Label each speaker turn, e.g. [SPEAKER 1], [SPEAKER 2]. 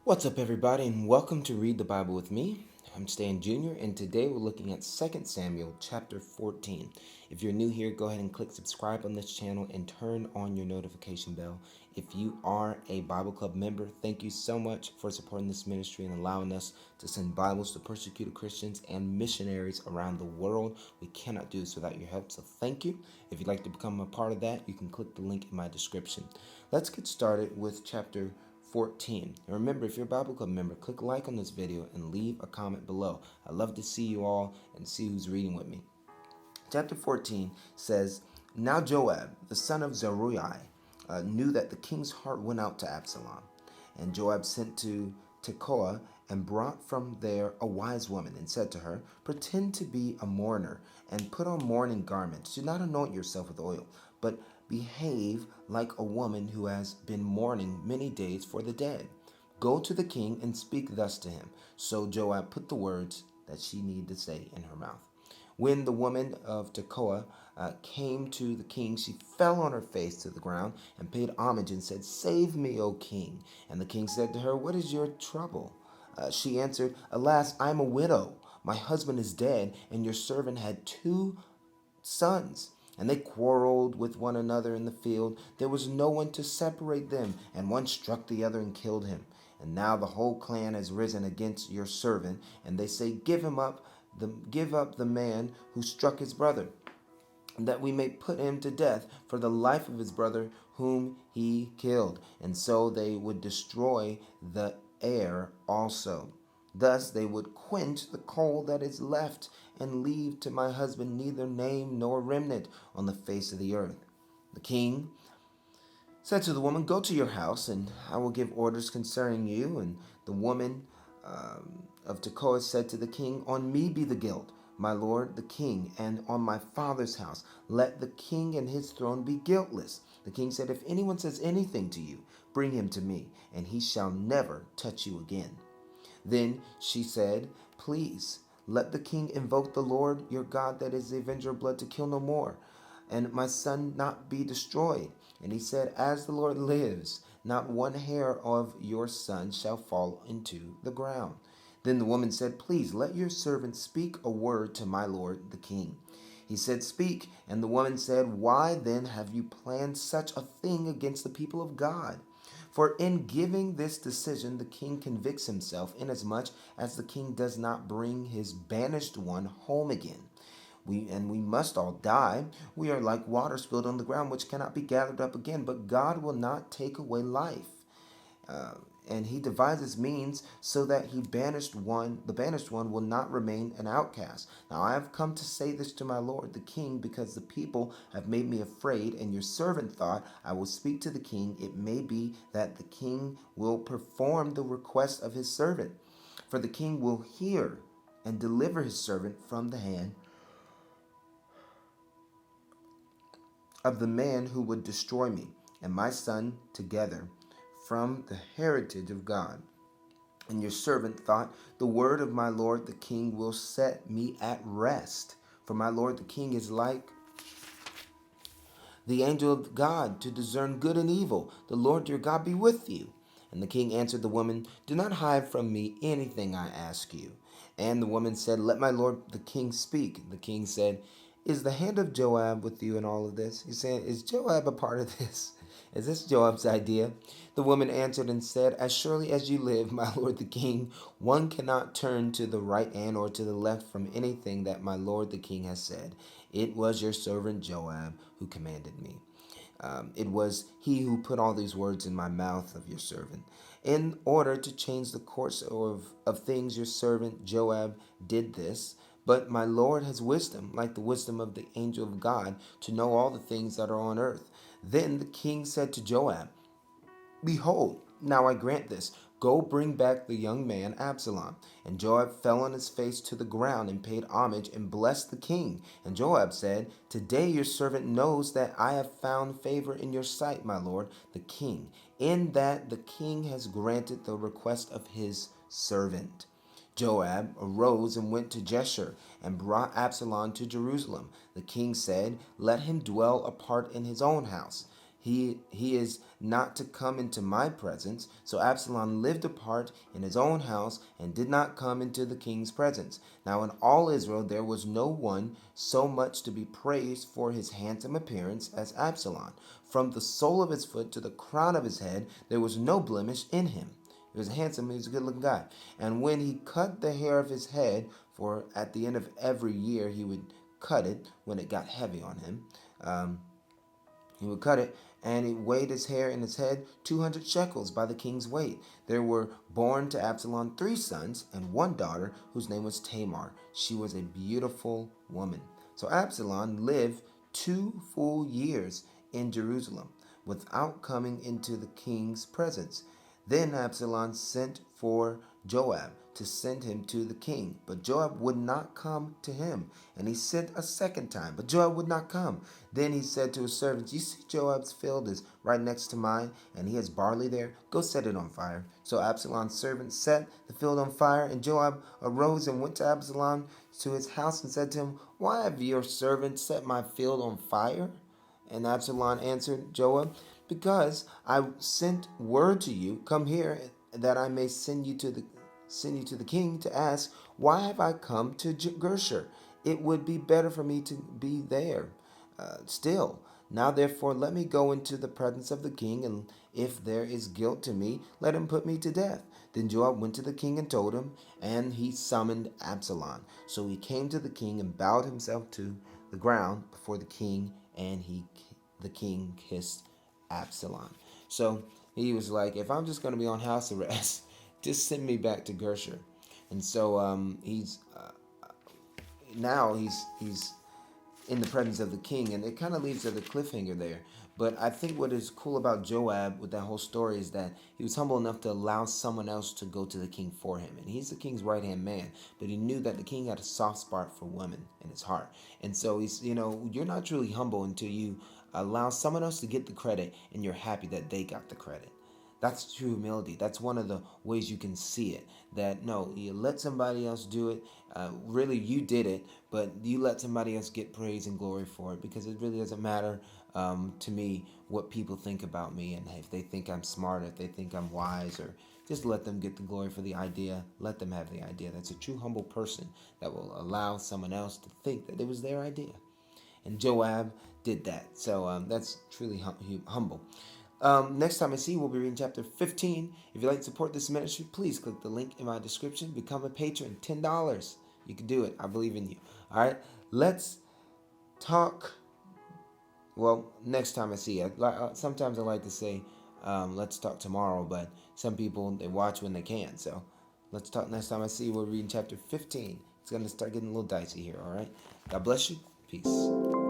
[SPEAKER 1] What's up, everybody, and welcome to Read the Bible with me. I'm Stan Jr., and today we're looking at 2 Samuel chapter 14. If you're new here, go ahead and click subscribe on this channel and turn on your notification bell. If you are a Bible Club member, thank you so much for supporting this ministry and allowing us to send Bibles to persecuted Christians and missionaries around the world. We cannot do this without your help, so thank you. If you'd like to become a part of that, you can click the link in my description. Let's get started with chapter 14. And remember, if you're a Bible Club member, click like on this video and leave a comment below. I'd love to see you all and see who's reading with me. Chapter 14 says, Now Joab, the son of Zeruiah, knew that the king's heart went out to Absalom. And Joab sent to Tekoa and brought from there a wise woman and said to her, Pretend to be a mourner and put on mourning garments. Do not anoint yourself with oil, but behave like a woman who has been mourning many days for the dead. Go to the king and speak thus to him. So Joab put the words that she needed to say in her mouth. When the woman of Tekoa came to the king, she fell on her face to the ground and paid homage and said, Save me, O king. And the king said to her, What is your trouble? She answered, Alas, I am a widow. My husband is dead, and your servant had 2 sons. And they quarreled with one another in the field. There was no one to separate them, and one struck the other and killed him. And now the whole clan has risen against your servant, and they say, Give up the man who struck his brother, that we may put him to death for the life of his brother whom he killed. And so they would destroy the heir also. Thus they would quench the coal that is left, and leave to my husband neither name nor remnant on the face of the earth. The king said to the woman, Go to your house, and I will give orders concerning you. And the woman of Tekoa said to the king, On me be the guilt, my lord the king, and on my father's house. Let the king and his throne be guiltless. The king said, If anyone says anything to you, bring him to me, and he shall never touch you again. Then she said, Please, let the king invoke the Lord your God, that is the avenger of blood, to kill no more, and my son not be destroyed. And he said, As the Lord lives, not one hair of your son shall fall into the ground. Then the woman said, Please, let your servant speak a word to my lord the king. He said, Speak. And the woman said, Why then have you planned such a thing against the people of God? For in giving this decision, the king convicts himself, inasmuch as the king does not bring his banished one home again. We must all die. We are like water spilled on the ground, which cannot be gathered up again. But God will not take away life. And he devises means so that the banished one will not remain an outcast. Now I have come to say this to my lord the king, because the people have made me afraid, and your servant thought, I will speak to the king. It may be that the king will perform the request of his servant. For the king will hear and deliver his servant from the hand of the man who would destroy me and my son together from the heritage of God. And your servant thought, The word of my lord the king will set me at rest. For my lord the king is like the angel of God to discern good and evil. The Lord your God be with you. And the king answered the woman, Do not hide from me anything I ask you. And the woman said, Let my lord the king speak. The king said, Is the hand of Joab with you in all of this? He's saying, Is Joab a part of this? Is this Joab's idea? The woman answered and said, As surely as you live, my lord the king, one cannot turn to the right hand or to the left from anything that my lord the king has said. It was your servant Joab who commanded me. It was he who put all these words in my mouth of your servant. In order to change the course of things, your servant Joab did this. But my Lord has wisdom, like the wisdom of the angel of God, to know all the things that are on earth. Then the king said to Joab, Behold, now I grant this. Go bring back the young man Absalom. And Joab fell on his face to the ground and paid homage and blessed the king. And Joab said, Today your servant knows that I have found favor in your sight, my lord, the king, in that the king has granted the request of his servant. Joab arose and went to Jeshurun and brought Absalom to Jerusalem. The king said, Let him dwell apart in his own house. He is not to come into my presence. So Absalom lived apart in his own house and did not come into the king's presence. Now in all Israel there was no one so much to be praised for his handsome appearance as Absalom. From the sole of his foot to the crown of his head there was no blemish in him. He was handsome, he was a good looking guy. And when he cut the hair of his head, for at the end of every year he would cut it when it got heavy on him. He would cut it, and he weighed his hair in his head 200 shekels by the king's weight. There were born to Absalom 3 sons and 1 daughter, whose name was Tamar. She was a beautiful woman. So Absalom lived 2 full years in Jerusalem without coming into the king's presence. Then Absalom sent for Joab to send him to the king. But Joab would not come to him. And he sent a second time, but Joab would not come. Then he said to his servants, "You see Joab's field is right next to mine, and he has barley there. Go set it on fire." So Absalom's servants set the field on fire, and Joab arose and went to Absalom to his house and said to him, "Why have your servants set my field on fire?" And Absalom answered Joab, "Because I sent word to you, come here, that I may send you to the king to ask, why have I come to Gershur? It would be better for me to be there still. Now therefore let me go into the presence of the king, and if there is guilt to me, let him put me to death." Then Joab went to the king and told him, and he summoned Absalom. So he came to the king and bowed himself to the ground before the king, and the king kissed Absalom. So he was like, if I'm just going to be on house arrest, just send me back to Gershur. And so he's in the presence of the king, and it kind of leaves at a cliffhanger there. But I think what is cool about Joab with that whole story is that he was humble enough to allow someone else to go to the king for him. And he's the king's right-hand man, but he knew that the king had a soft spot for women in his heart. And so he's, you're not truly humble until you allow someone else to get the credit and you're happy that they got the credit. That's true humility. That's one of the ways you can see it. That no, you let somebody else do it. Really, you did it, but you let somebody else get praise and glory for it, because it really doesn't matter to me what people think about me, and if they think I'm smart, if they think I'm wise, or just let them get the glory for the idea. Let them have the idea. That's a true humble person that will allow someone else to think that it was their idea. And Joab did that. So that's truly humble. Next time I see you, we'll be reading chapter 15. If you'd like to support this ministry, please click the link in my description. Become a patron. $10. You can do it. I believe in you. All right. Let's talk. Well, next time I see you. Sometimes I like to say, let's talk tomorrow, but some people, they watch when they can. So let's talk next time I see you. We're reading chapter 15. It's going to start getting a little dicey here. All right. God bless you. Peace.